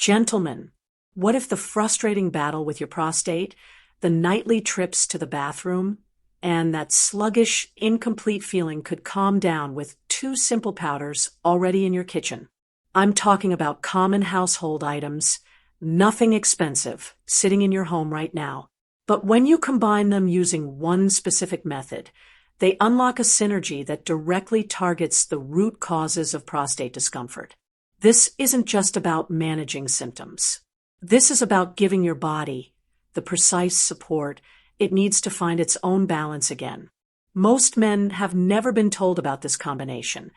Gentlemen, what if the frustrating battle with your prostate, the nightly trips to the bathroom, and that sluggish, incomplete feeling could calm down with two simple powders already in your kitchen? I'm talking about common household items, nothing expensive, sitting in your home right now. But when you combine them using one specific method, they unlock a synergy that directly targets the root causes of prostate discomfort. This isn't just about managing symptoms. This is about giving your body the precise support it needs to find its own balance again. Most men have never been told about this combination,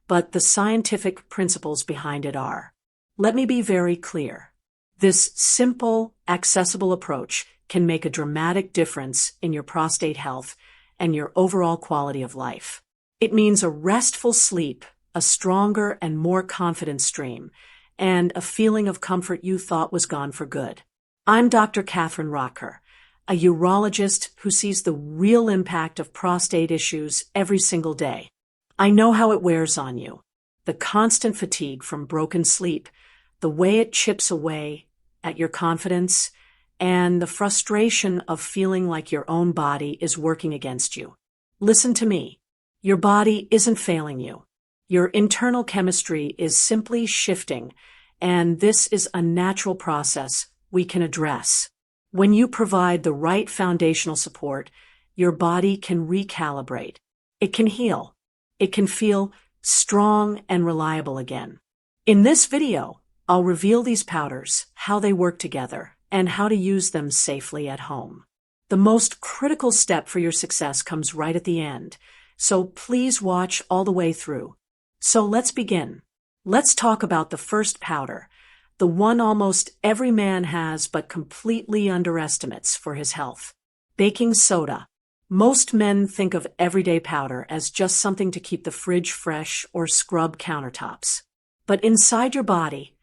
but the scientific principles behind it are. Let me be very clear. This simple, accessible approach can make a dramatic difference in your prostate health and your overall quality of life. It means a restful sleep, a stronger and more confident stream, and a feeling of comfort you thought was gone for good. I'm Dr. Catherine Rocker, a urologist who sees the real impact of prostate issues every single day. I know how it wears on you. The constant fatigue from broken sleep, the way it chips away at your confidence, and the frustration of feeling like your own body is working against you. Listen to me. Your body isn't failing you. Your internal chemistry is simply shifting, and this is a natural process we can address. When you provide the right foundational support, your body can recalibrate. It can heal. It can feel strong and reliable again. In this video, I'll reveal these powders, how they work together, and how to use them safely at home. The most critical step for your success comes right at the end, so please watch all the way through. So let's begin. Let's talk about the first powder, the one almost every man has but completely underestimates for his health. Baking soda. Most men think of everyday powder as just something to keep the fridge fresh or scrub countertops. But inside your body,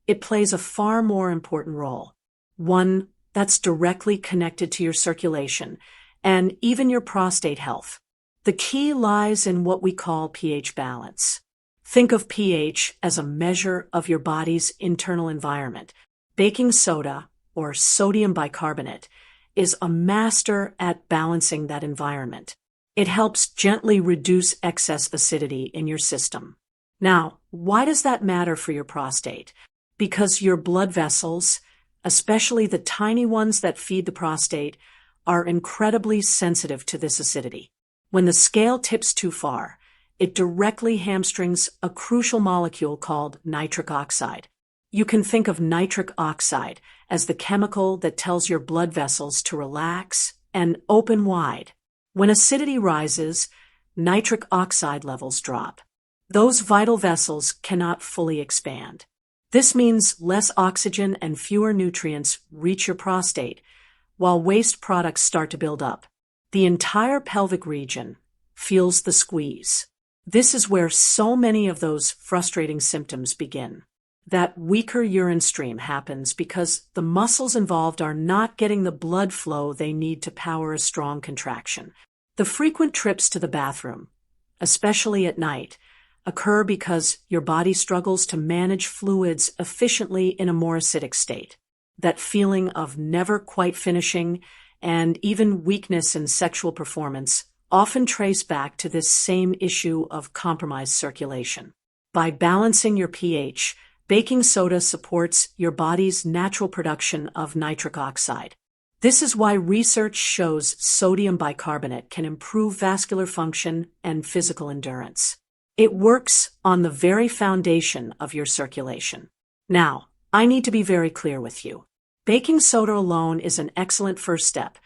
it plays a far more important role. One that's directly connected to your circulation and even your prostate health. The key lies in what we call pH balance. Think of pH as a measure of your body's internal environment. Baking soda, or sodium bicarbonate, is a master at balancing that environment. It helps gently reduce excess acidity in your system. Now, why does that matter for your prostate? Because your blood vessels, especially the tiny ones that feed the prostate, are incredibly sensitive to this acidity. When the scale tips too far, it directly hamstrings a crucial molecule called nitric oxide. You can think of nitric oxide as the chemical that tells your blood vessels to relax and open wide. When acidity rises, nitric oxide levels drop. Those vital vessels cannot fully expand. This means less oxygen and fewer nutrients reach your prostate, while waste products start to build up. The entire pelvic region feels the squeeze. This is where so many of those frustrating symptoms begin. That weaker urine stream happens because the muscles involved are not getting the blood flow they need to power a strong contraction. The frequent trips to the bathroom, especially at night, occur because your body struggles to manage fluids efficiently in a more acidic state. That feeling of never quite finishing and even weakness in sexual performance often trace back to this same issue of compromised circulation. By balancing your pH, baking soda supports your body's natural production of nitric oxide. This is why research shows sodium bicarbonate can improve vascular function and physical endurance. It works on the very foundation of your circulation. Now, I need to be very clear with you. Baking soda alone is an excellent first step,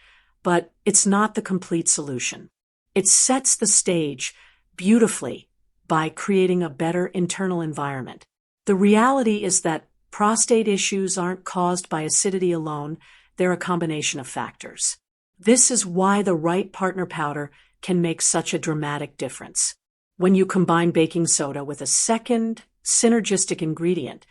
but it's not the complete solution. It sets the stage beautifully by creating a better internal environment. The reality is that prostate issues aren't caused by acidity alone, they're a combination of factors. This is why the right partner powder can make such a dramatic difference. When you combine baking soda with a second, synergistic ingredient,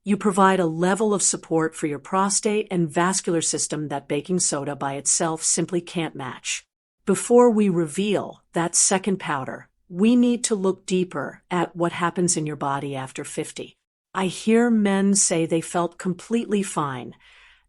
you provide a level of support for your prostate and vascular system that baking soda by itself simply can't match. Before we reveal that second powder, we need to look deeper at what happens in your body after 50. I hear men say they felt completely fine,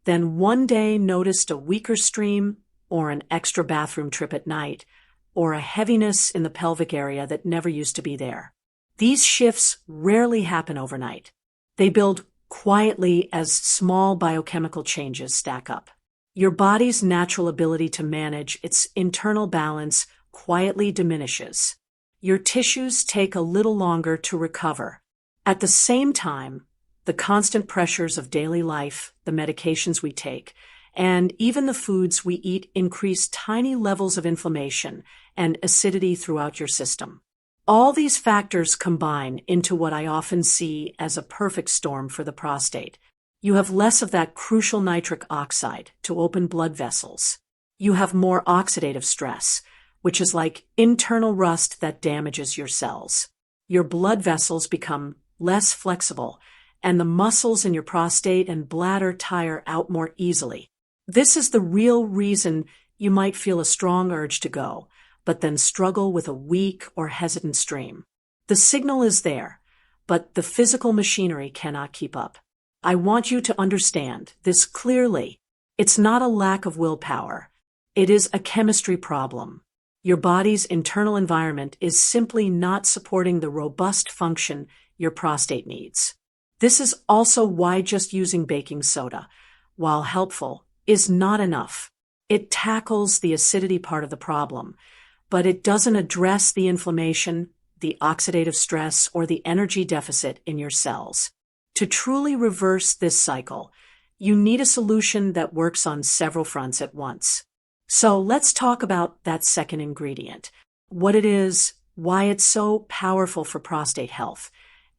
then one day noticed a weaker stream, or an extra bathroom trip at night, or a heaviness in the pelvic area that never used to be there. These shifts rarely happen overnight. They build quietly as small biochemical changes stack up. Your body's natural ability to manage its internal balance quietly diminishes. Your tissues take a little longer to recover. At the same time, the constant pressures of daily life, the medications we take, and even the foods we eat increase tiny levels of inflammation and acidity throughout your system. All these factors combine into what I often see as a perfect storm for the prostate. You have less of that crucial nitric oxide to open blood vessels. You have more oxidative stress, which is like internal rust that damages your cells. Your blood vessels become less flexible, and the muscles in your prostate and bladder tire out more easily. This is the real reason you might feel a strong urge to go, but then struggle with a weak or hesitant stream. The signal is there, but the physical machinery cannot keep up. I want you to understand this clearly. It's not a lack of willpower. It is a chemistry problem. Your body's internal environment is simply not supporting the robust function your prostate needs. This is also why just using baking soda, while helpful, is not enough. It tackles the acidity part of the problem, but it doesn't address the inflammation, the oxidative stress, or the energy deficit in your cells. To truly reverse this cycle, you need a solution that works on several fronts at once. So let's talk about that second ingredient, what it is, why it's so powerful for prostate health,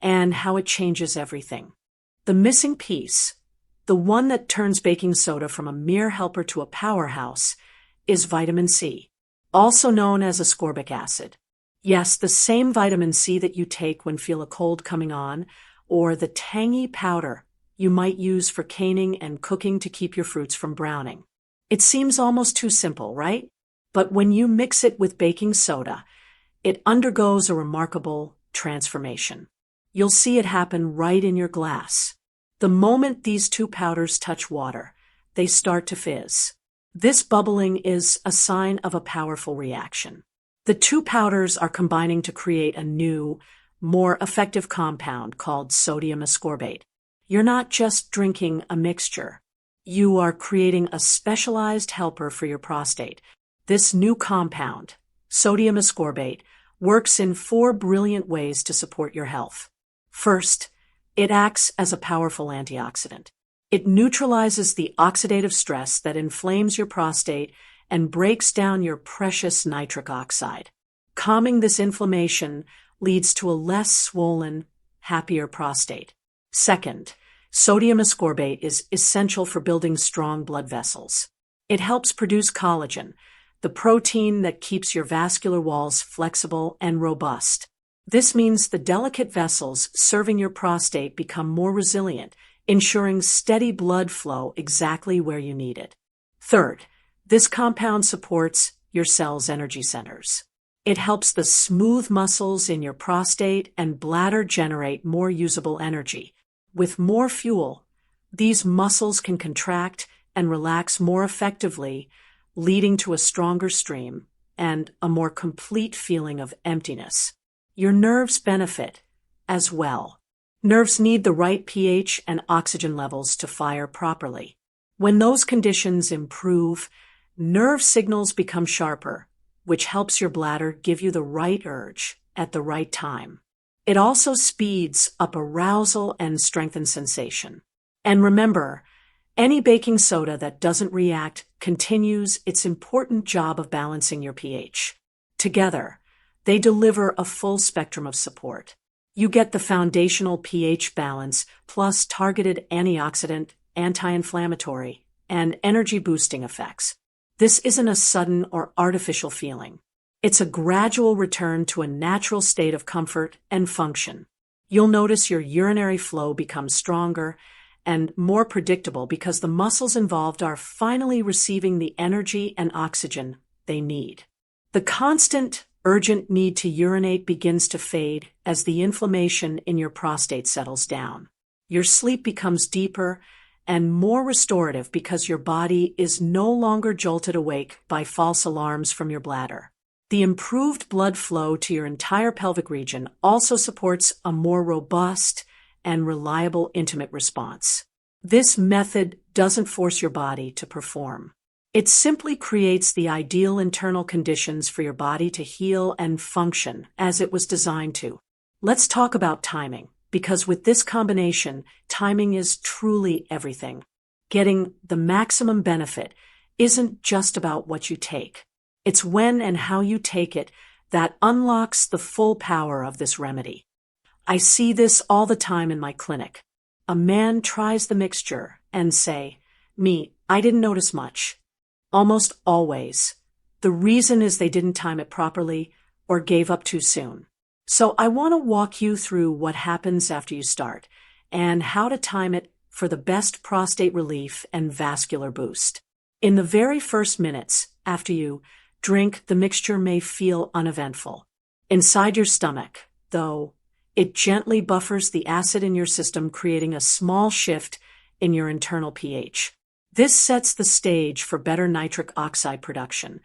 and how it changes everything. The missing piece, the one that turns baking soda from a mere helper to a powerhouse, is vitamin C, also known as ascorbic acid. Yes, the same vitamin C that you take when feel a cold coming on, or the tangy powder you might use for canning and cooking to keep your fruits from browning. It seems almost too simple, right? But when you mix it with baking soda, it undergoes a remarkable transformation. You'll see it happen right in your glass. The moment these two powders touch water, they start to fizz. This bubbling is a sign of a powerful reaction. The two powders are combining to create a new, more effective compound called sodium ascorbate. You're not just drinking a mixture. You are creating a specialized helper for your prostate. This new compound, sodium ascorbate, works in 4 brilliant ways to support your health. First, it acts as a powerful antioxidant. It neutralizes the oxidative stress that inflames your prostate and breaks down your precious nitric oxide. Calming this inflammation leads to a less swollen, happier prostate. Second, sodium ascorbate is essential for building strong blood vessels. It helps produce collagen, the protein that keeps your vascular walls flexible and robust. This means the delicate vessels serving your prostate become more resilient, ensuring steady blood flow exactly where you need it. Third, this compound supports your cell's energy centers. It helps the smooth muscles in your prostate and bladder generate more usable energy. With more fuel, these muscles can contract and relax more effectively, leading to a stronger stream and a more complete feeling of emptiness. Your nerves benefit as well. Nerves need the right pH and oxygen levels to fire properly. When those conditions improve, nerve signals become sharper, which helps your bladder give you the right urge at the right time. It also speeds up arousal and strengthens sensation. And remember, any baking soda that doesn't react continues its important job of balancing your pH. Together, they deliver a full spectrum of support. You get the foundational pH balance plus targeted antioxidant, anti-inflammatory, and energy-boosting effects. This isn't a sudden or artificial feeling. It's a gradual return to a natural state of comfort and function. You'll notice your urinary flow becomes stronger and more predictable because the muscles involved are finally receiving the energy and oxygen they need. The constant, urgent need to urinate begins to fade as the inflammation in your prostate settles down. Your sleep becomes deeper and more restorative because your body is no longer jolted awake by false alarms from your bladder. The improved blood flow to your entire pelvic region also supports a more robust and reliable intimate response. This method doesn't force your body to perform. It simply creates the ideal internal conditions for your body to heal and function as it was designed to. Let's talk about timing, because with this combination, timing is truly everything. Getting the maximum benefit isn't just about what you take. It's when and how you take it that unlocks the full power of this remedy. I see this all the time in my clinic. A man tries the mixture and say, I didn't notice much. Almost always. The reason is they didn't time it properly or gave up too soon. So I want to walk you through what happens after you start and how to time it for the best prostate relief and vascular boost. In the very first minutes after you drink, the mixture may feel uneventful. Inside your stomach, though, it gently buffers the acid in your system, creating a small shift in your internal pH. This sets the stage for better nitric oxide production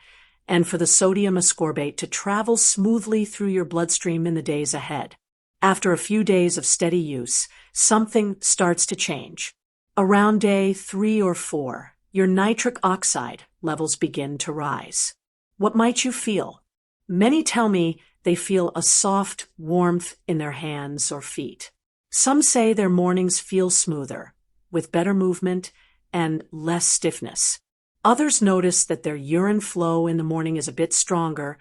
and for the sodium ascorbate to travel smoothly through your bloodstream in the days ahead. After a few days of steady use, something starts to change. Around day 3 or 4, your nitric oxide levels begin to rise. What might you feel? Many tell me they feel a soft warmth in their hands or feet. Some say their mornings feel smoother, with better movement and less stiffness. Others notice that their urine flow in the morning is a bit stronger,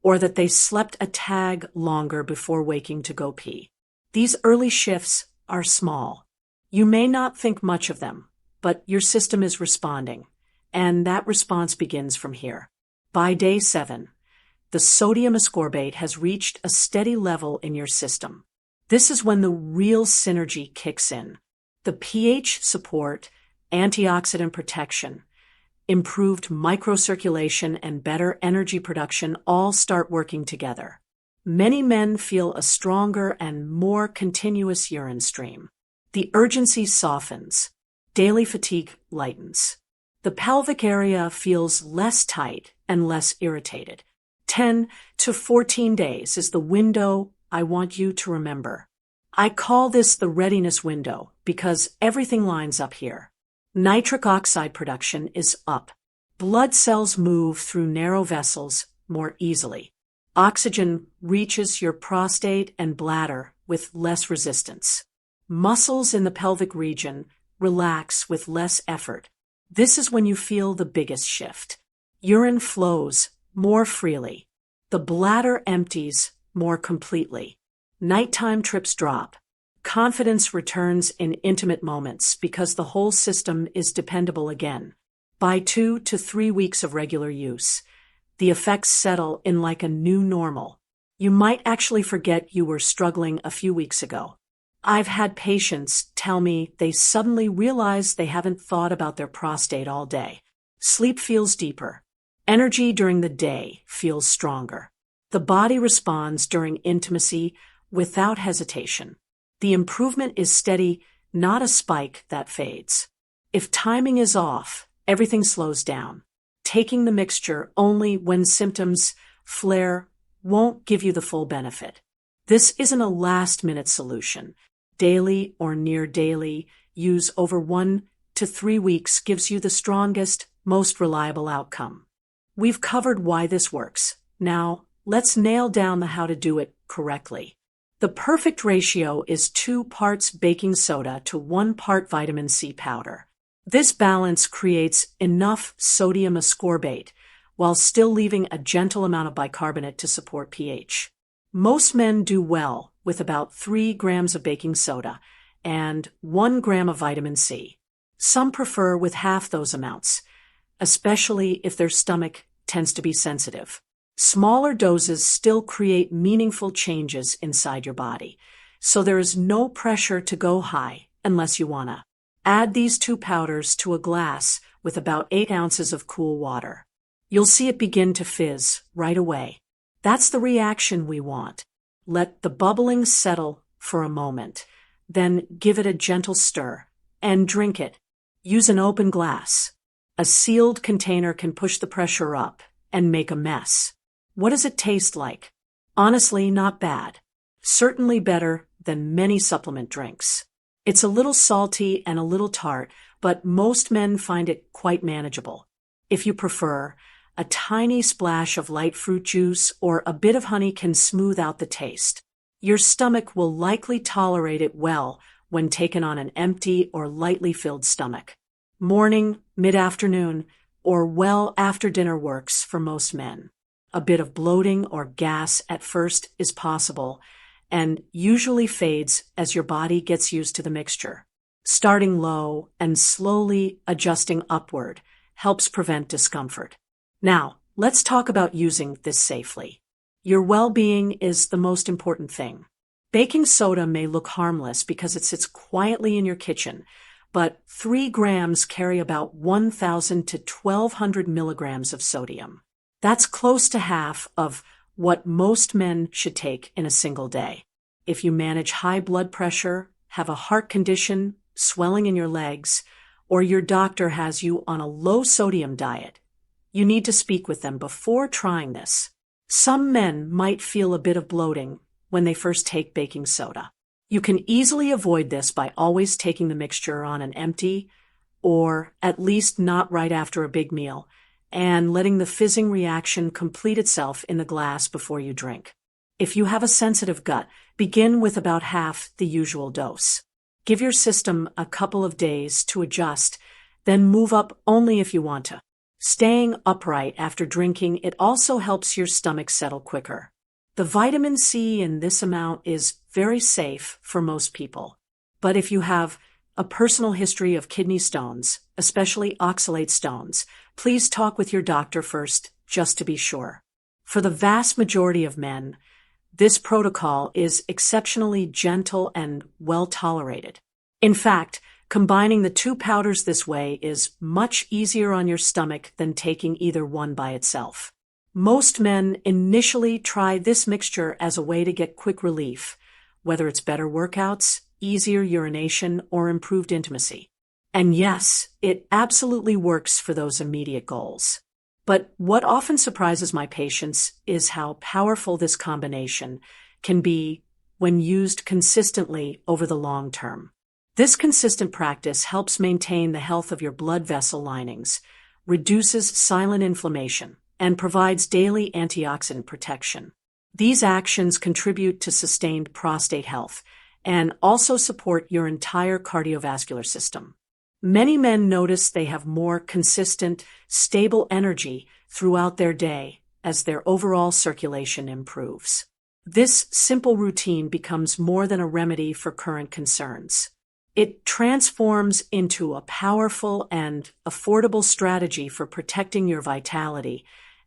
or that they slept a tag longer before waking to go pee. These early shifts are small. You may not think much of them, but your system is responding, and that response begins from here. By day 7, the sodium ascorbate has reached a steady level in your system. This is when the real synergy kicks in. The pH support, antioxidant protection, improved microcirculation, and better energy production all start working together. Many men feel a stronger and more continuous urine stream. The urgency softens. Daily fatigue lightens. The pelvic area feels less tight and less irritated. 10 to 14 days is the window I want you to remember. I call this the readiness window because everything lines up here. Nitric oxide production is up. Blood cells move through narrow vessels more easily. Oxygen reaches your prostate and bladder with less resistance. Muscles in the pelvic region relax with less effort. This is when you feel the biggest shift. Urine flows more freely. The bladder empties more completely. Nighttime trips drop. Confidence returns in intimate moments because the whole system is dependable again. By 2 to 3 weeks of regular use, the effects settle in like a new normal. You might actually forget you were struggling a few weeks ago. I've had patients tell me they suddenly realize they haven't thought about their prostate all day. Sleep feels deeper. Energy during the day feels stronger. The body responds during intimacy without hesitation. The improvement is steady, not a spike that fades. If timing is off, everything slows down. Taking the mixture only when symptoms flare won't give you the full benefit. This isn't a last-minute solution. Daily or near daily use over 1 to 3 weeks gives you the strongest, most reliable outcome. We've covered why this works. Now, let's nail down the how to do it correctly. The perfect ratio is 2 parts baking soda to 1 part vitamin C powder. This balance creates enough sodium ascorbate while still leaving a gentle amount of bicarbonate to support pH. Most men do well with about 3 grams of baking soda and 1 gram of vitamin C. Some prefer with half those amounts, especially if their stomach tends to be sensitive. Smaller doses still create meaningful changes inside your body, so there is no pressure to go high unless you wanna. Add these 2 powders to a glass with about 8 ounces of cool water. You'll see it begin to fizz right away. That's the reaction we want. Let the bubbling settle for a moment. Then give it a gentle stir and drink it. Use an open glass. A sealed container can push the pressure up and make a mess. What does it taste like? Honestly, not bad. Certainly better than many supplement drinks. It's a little salty and a little tart, but most men find it quite manageable. If you prefer, a tiny splash of light fruit juice or a bit of honey can smooth out the taste. Your stomach will likely tolerate it well when taken on an empty or lightly filled stomach. Morning, mid-afternoon, or well after dinner works for most men. A bit of bloating or gas at first is possible and usually fades as your body gets used to the mixture. Starting low and slowly adjusting upward helps prevent discomfort. Now, let's talk about using this safely. Your well-being is the most important thing. Baking soda may look harmless because it sits quietly in your kitchen, but 3 grams carry about 1,000 to 1,200 milligrams of sodium. That's close to half of what most men should take in a single day. If you manage high blood pressure, have a heart condition, swelling in your legs, or your doctor has you on a low-sodium diet, you need to speak with them before trying this. Some men might feel a bit of bloating when they first take baking soda. You can easily avoid this by always taking the mixture on an empty, or at least not right after a big meal, and letting the fizzing reaction complete itself in the glass before you drink. If you have a sensitive gut, begin with about half the usual dose. Give your system a couple of days to adjust, then move up only if you want to. Staying upright after drinking, it also helps your stomach settle quicker. The vitamin C in this amount is very safe for most people. But if you have a personal history of kidney stones, especially oxalate stones, please talk with your doctor first, just to be sure. For the vast majority of men, this protocol is exceptionally gentle and well tolerated. In fact, combining the 2 powders this way is much easier on your stomach than taking either one by itself. Most men initially try this mixture as a way to get quick relief, whether it's better workouts, easier urination, or improved intimacy. And yes, it absolutely works for those immediate goals. But what often surprises my patients is how powerful this combination can be when used consistently over the long term. This consistent practice helps maintain the health of your blood vessel linings, reduces silent inflammation, and provides daily antioxidant protection. These actions contribute to sustained prostate health and also support your entire cardiovascular system. Many men notice they have more consistent, stable energy throughout their day as their overall circulation improves. This simple routine becomes more than a remedy for current concerns. It transforms into a powerful and affordable strategy for protecting your vitality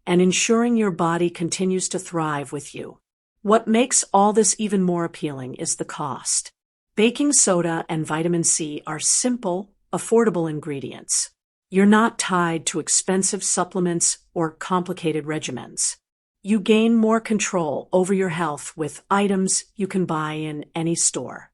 and ensuring your body continues to thrive with you. What makes all this even more appealing is the cost. Baking soda and vitamin C are simple, affordable ingredients. You're not tied to expensive supplements or complicated regimens. You gain more control over your health with items you can buy in any store.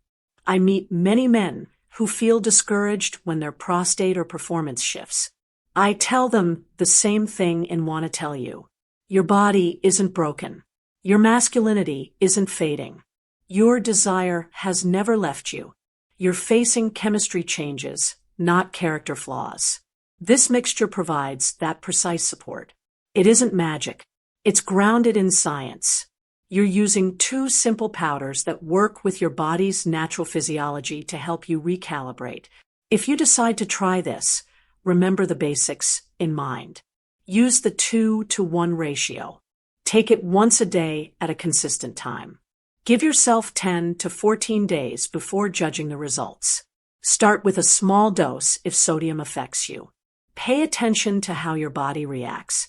I meet many men who feel discouraged when their prostate or performance shifts. I tell them the same thing and want to tell you. Your body isn't broken. Your masculinity isn't fading. Your desire has never left you. You're facing chemistry changes, not character flaws. This mixture provides that precise support. It isn't magic. It's grounded in science. You're using 2 simple powders that work with your body's natural physiology to help you recalibrate. If you decide to try this, remember the basics in mind. Use the 2-to-1 ratio. Take it once a day at a consistent time. Give yourself 10 to 14 days before judging the results. Start with a small dose if sodium affects you. Pay attention to how your body reacts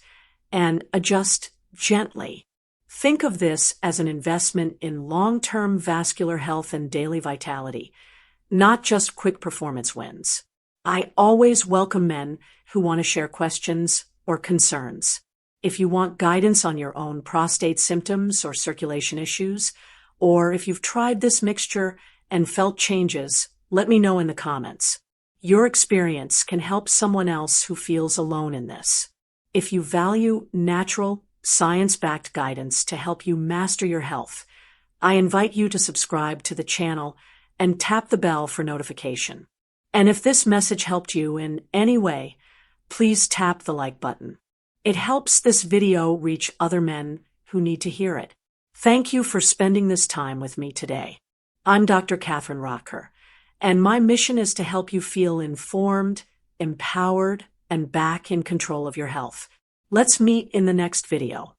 and adjust gently. Think of this as an investment in long-term vascular health and daily vitality, not just quick performance wins. I always welcome men who want to share questions or concerns. If you want guidance on your own prostate symptoms or circulation issues, or if you've tried this mixture and felt changes, let me know in the comments. Your experience can help someone else who feels alone in this. If you value natural, science-backed guidance to help you master your health, I invite you to subscribe to the channel and tap the bell for notification. And if this message helped you in any way, please tap the like button. It helps this video reach other men who need to hear it. Thank you for spending this time with me today. I'm Dr. Catherine Rocker, and my mission is to help you feel informed, empowered, and back in control of your health. Let's meet in the next video.